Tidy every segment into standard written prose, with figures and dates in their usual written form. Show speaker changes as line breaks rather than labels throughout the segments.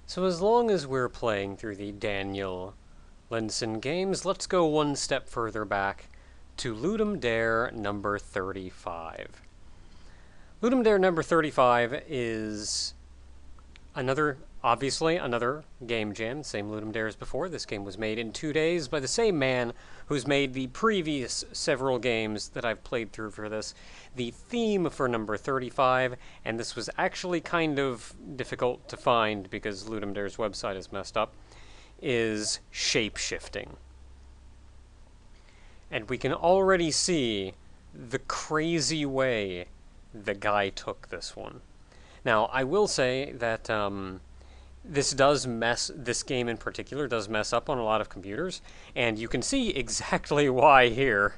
So as long as we're playing through the Daniel Linssen games, let's go one step further back to Ludum Dare number 35. Ludum Dare number 35 is obviously another game jam, same Ludum Dare as before. This game was made in 2 days by the same man who's made the previous several games that I've played through for this. The theme for number 35, and this was actually kind of difficult to find because Ludum Dare's website is messed up, is Shapeshifting. And we can already see the crazy way the guy took this one. Now, I will say that this game in particular does mess up on a lot of computers, and you can see exactly why here.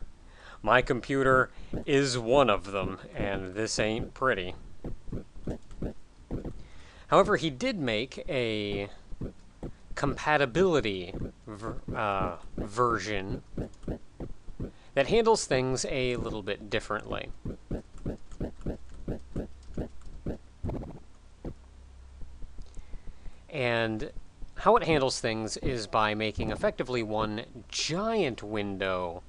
My computer is one of them, and this ain't pretty. However, he did make a compatibility version that handles things a little bit differently. And how it handles things is by making effectively one giant window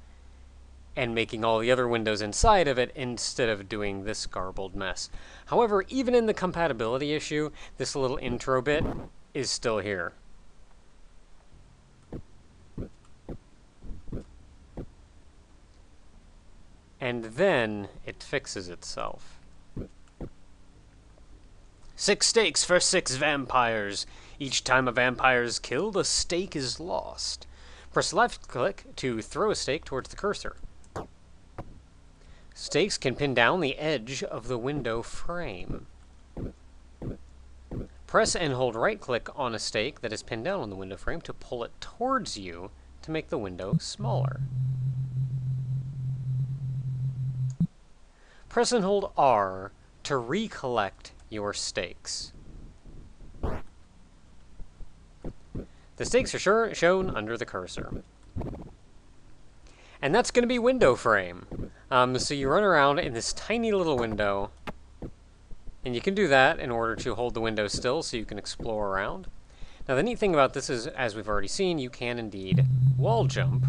and making all the other windows inside of it instead of doing this garbled mess. However, even in the compatibility issue, this little intro bit is still here. And then it fixes itself. 6 stakes for 6 vampires. Each time a vampire is killed, a stake is lost. Press left click to throw a stake towards the cursor. Stakes can pin down the edge of the window frame. Press and hold right click on a stake that is pinned down on the window frame to pull it towards you to make the window smaller. Press and hold R to recollect your stakes. The stakes are shown under the cursor. And that's going to be Windowframe. So you run around in this tiny little window, and you can do that in order to hold the window still so you can explore around. Now the neat thing about this is, as we've already seen, you can indeed wall jump.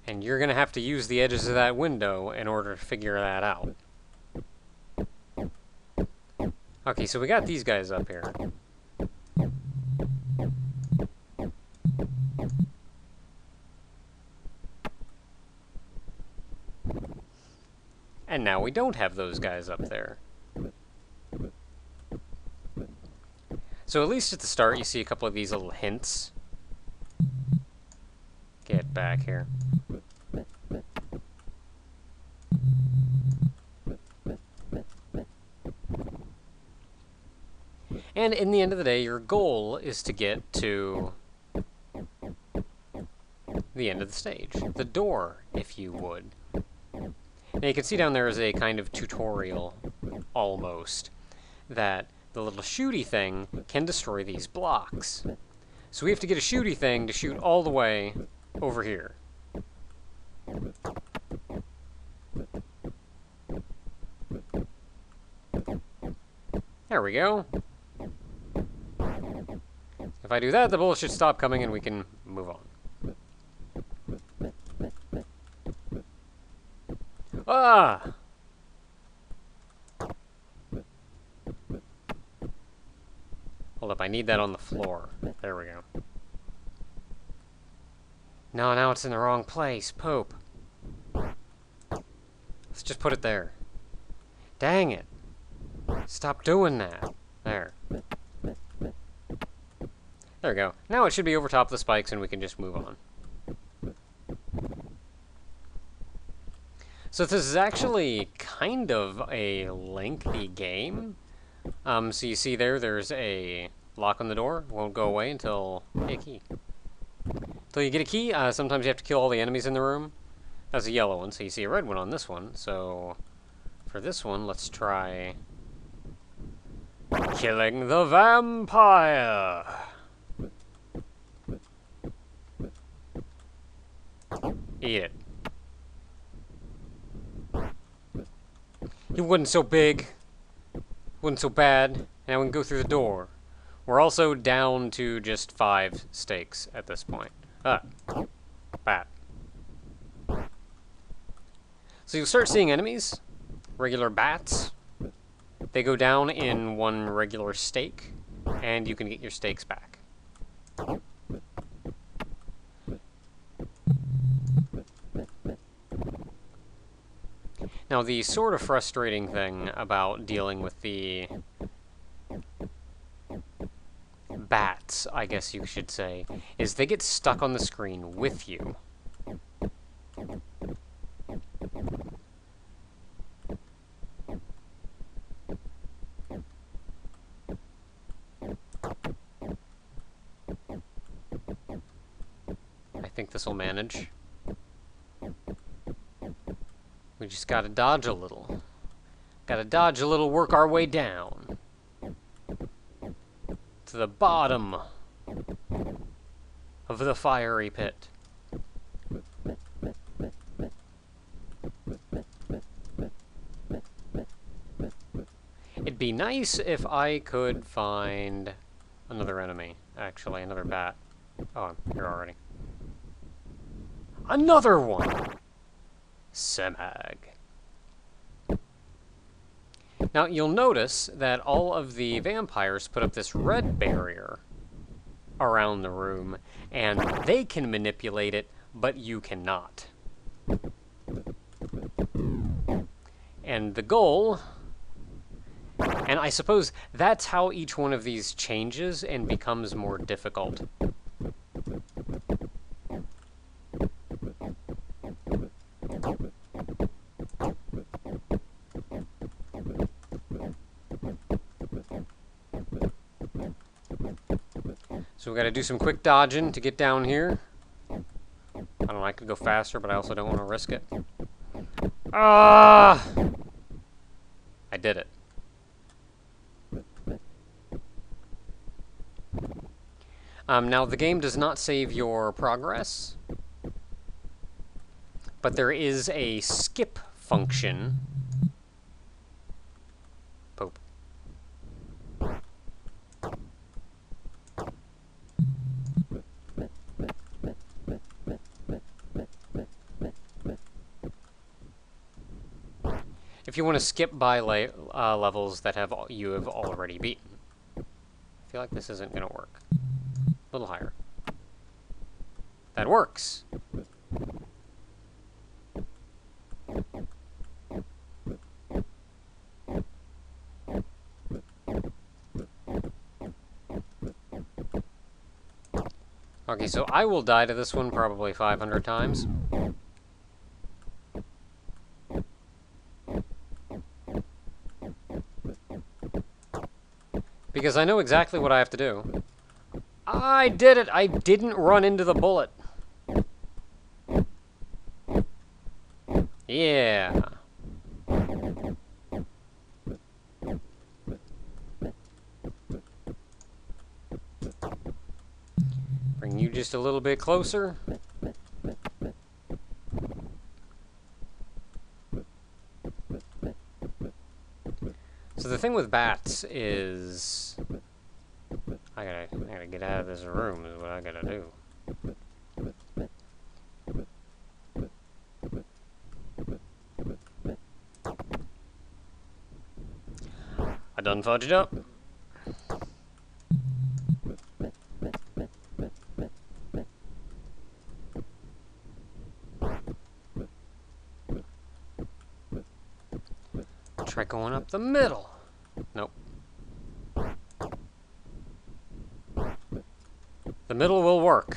And you're going to have to use the edges of that window in order to figure that out. Okay, so we got these guys up here. And now we don't have those guys up there. So at least at the start you see a couple of these little hints. Get back here. And in the end of the day, your goal is to get to the end of the stage. The door, if you would. Now you can see down there is a kind of tutorial, almost, that the little shooty thing can destroy these blocks. So we have to get a shooty thing to shoot all the way over here. There we go. If I do that, the bullets should stop coming and we can move on. Ah! Hold up, I need that on the floor. There we go. No, now it's in the wrong place. Poop. Let's just put it there. Dang it. Stop doing that. There. There we go. Now it should be over top of the spikes and we can just move on. So this is actually kind of a lengthy game. So you see there's a lock on the door. Won't go away until a key. Until you get a key, sometimes you have to kill all the enemies in the room. That's a yellow one, so you see a red one on this one. So for this one, let's try killing the vampire. Eat it. He wasn't so big. Wasn't so bad. Now we can go through the door. We're also down to just 5 stakes at this point. Ah, bat. So you'll start seeing enemies, regular bats. They go down in 1 regular stake, and you can get your stakes back. Now, the sort of frustrating thing about dealing with the bats, I guess you should say, is they get stuck on the screen with you. I think this will manage. We just gotta dodge a little. Gotta dodge a little, work our way down. To the bottom of the fiery pit. It'd be nice if I could find another enemy. Actually, another bat. Oh, I'm here already. Another one! Semag. Now, you'll notice that all of the vampires put up this red barrier around the room, and they can manipulate it, but you cannot. And the goal, and I suppose that's how each one of these changes and becomes more difficult. So we gotta do some quick dodging to get down here. I don't know, I could go faster, but I also don't want to risk it. Ah! I did it. Now, the game does not save your progress, but there is a skip function. Pope. If you want to skip by levels that you have already beaten. I feel like this isn't going to work. A little higher. That works. Okay, so I will die to this one probably 500 times. Because I know exactly what I have to do. I did it! I didn't run into the bullet. Yeah. Bring you just a little bit closer. So the thing with bats is, I gotta get out of this room is what I gotta do. I done fudged up. Try going up the middle. Nope. The middle will work.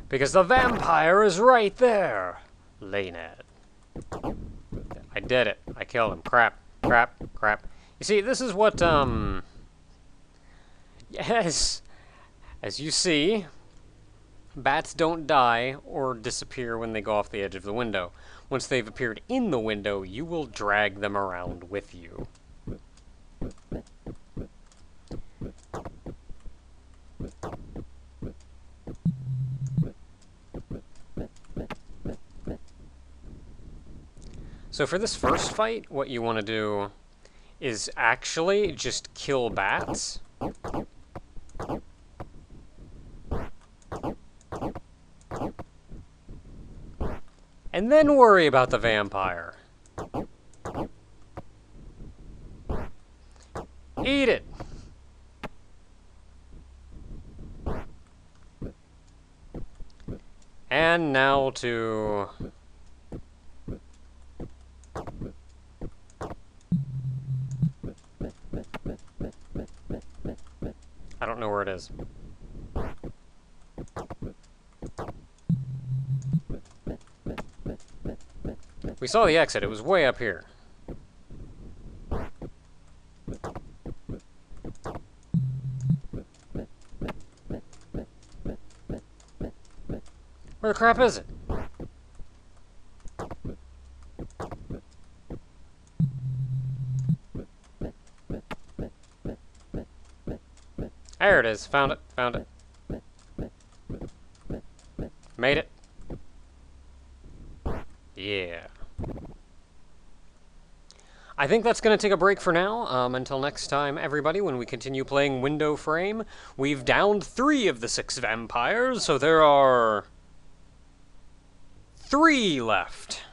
Because the vampire is right there. Laynad. I did it. I killed him. Crap. Crap. Crap. You see, this is what, yes. As you see, bats don't die or disappear when they go off the edge of the window. Once they've appeared in the window, you will drag them around with you. So for this first fight, what you want to do is actually just kill bats. And then worry about the vampire. Eat it! And now to... I don't know where it is. We saw the exit. It was way up here. Where the crap is it? There it is. Found it. Found it. Made it. Yeah. I think that's going to take a break for now. Until next time, everybody, when we continue playing Windowframe. We've downed 3 of the 6 vampires, so there are 3 left.